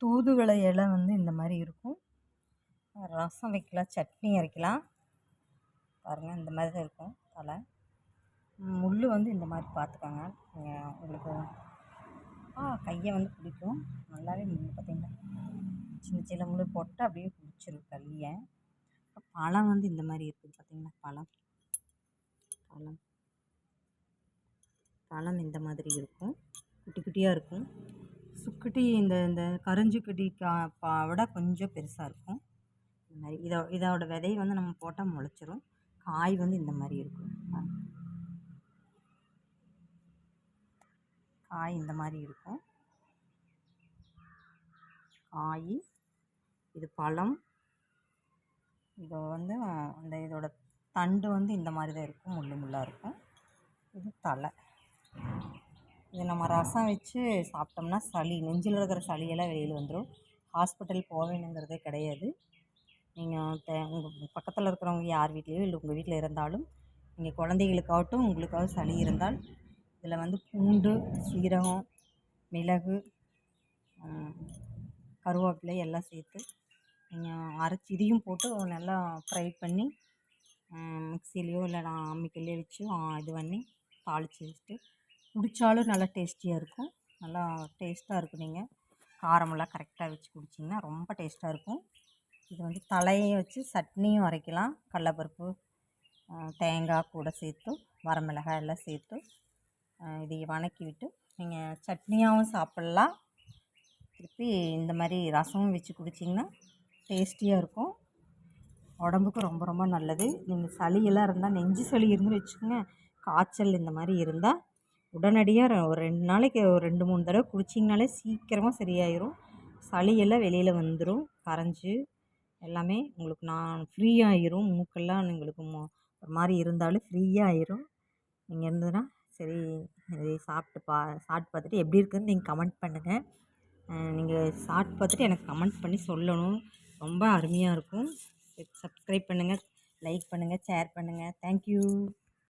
தூதுவளை இலை வந்து இந்த மாதிரி இருக்கும். ரசம் வைக்கலாம், சட்னி அரைக்கலாம். பாருங்கள், இந்த மாதிரி தான் இருக்கும் தலை. முள் வந்து இந்த மாதிரி பார்த்துக்கோங்க. உங்களுக்கு கையை வந்து பிடிக்கும். நல்லாவே முள் பார்த்தீங்கன்னா சின்ன சின்ன முள் போட்டு அப்படியே பிடிச்சிரும் கையை. பழம் வந்து இந்த மாதிரி இருக்குது பார்த்தீங்கன்னா, பழம் பழம் இந்த மாதிரி இருக்கும், குட்டி குட்டியாக இருக்கும். சுக்குட்டி இந்த இந்த கரிஞ்சுக்குட்டி விட கொஞ்சம் பெருசாக இருக்கும். இந்த மாதிரி இதோட விதையை வந்து நம்ம போட்டால் முளைச்சிரும். காய் வந்து இந்த மாதிரி இருக்கும். காய் இந்த மாதிரி இருக்கும். காய் இது பழம். இது வந்து அந்த இதோட தண்டு வந்து இந்த மாதிரி தான் இருக்கும், முள்ளு முள்ளாக இருக்கும். இது தலை. இதை நம்ம ரசம் வச்சு சாப்பிட்டோம்னா சளி, நெஞ்சில் இருக்கிற சளியெல்லாம் வெளியில் வந்துடும். ஹாஸ்பிட்டல் போவேணுங்கிறதே கிடையாது. நீங்கள் உங்கள் பக்கத்தில் இருக்கிறவங்க யார் வீட்லேயோ இல்லை உங்கள் வீட்டில் இருந்தாலும், நீங்கள் குழந்தைகளுக்காகட்டும் உங்களுக்காக சளி இருந்தால் இதில் வந்து பூண்டு, சீரகம், மிளகு, கருவேப்பிலை எல்லாம் சேர்த்து நீங்கள் அரைச்சி இதையும் போட்டு நல்லா ஃப்ரை பண்ணி மிக்சிலேயோ இல்லை நான் அம்மிக்கல்லையோ வச்சு இது பண்ணி தாளித்து வச்சுட்டு குடித்தாலும் நல்லா டேஸ்டியாக இருக்கும். நல்லா டேஸ்ட்டாக இருக்கும். நீங்கள் காரமெல்லாம் கரெக்டாக வச்சு குடிச்சிங்கன்னா ரொம்ப டேஸ்ட்டாக இருக்கும். இது வந்து தலையை வச்சு சட்னியும் அரைக்கலாம். கடலப்பருப்பு, தேங்காய் கூட சேர்த்து, வரமிளகாய் எல்லாம் சேர்த்து இதை வதக்கி விட்டு நீங்கள் சட்னியாகவும் சாப்பிட்லாம். திருப்பி இந்த மாதிரி ரசமும் வச்சு குடிச்சிங்கன்னா டேஸ்டியாக இருக்கும். உடம்புக்கு ரொம்ப ரொம்ப நல்லது. நீங்கள் சளியெல்லாம் இருந்தால், நெஞ்சு சளி இருந்து வச்சுக்கோங்க, காய்ச்சல் இந்த மாதிரி இருந்தால் உடனடியாக ஒரு 2 நாளைக்கு ஒரு 2-3 தடவை குடிச்சிங்கனாலே சீக்கிரமாக சரியாயிடும். சளியெல்லாம் வெளியில் வந்துடும், கரைஞ்சி எல்லாமே உங்களுக்கு ஃப்ரீயாகிரும். மூக்கெல்லாம் உங்களுக்கு ஒரு மாதிரி இருந்தாலும் ஃப்ரீயாகிரும். நீங்கள் இருந்ததுன்னா சரி, இதை சாப்பிட்டு பார்த்துட்டு எப்படி இருக்குதுன்னு நீங்கள் கமெண்ட் பண்ணுங்கள். நீங்கள் சாப்பிட்டு பார்த்துட்டு எனக்கு கமெண்ட் பண்ணி சொல்லணும். ரொம்ப அருமையாக இருக்கும். சப்ஸ்கிரைப் பண்ணுங்கள், லைக் பண்ணுங்கள், ஷேர் பண்ணுங்கள். தேங்க்யூ.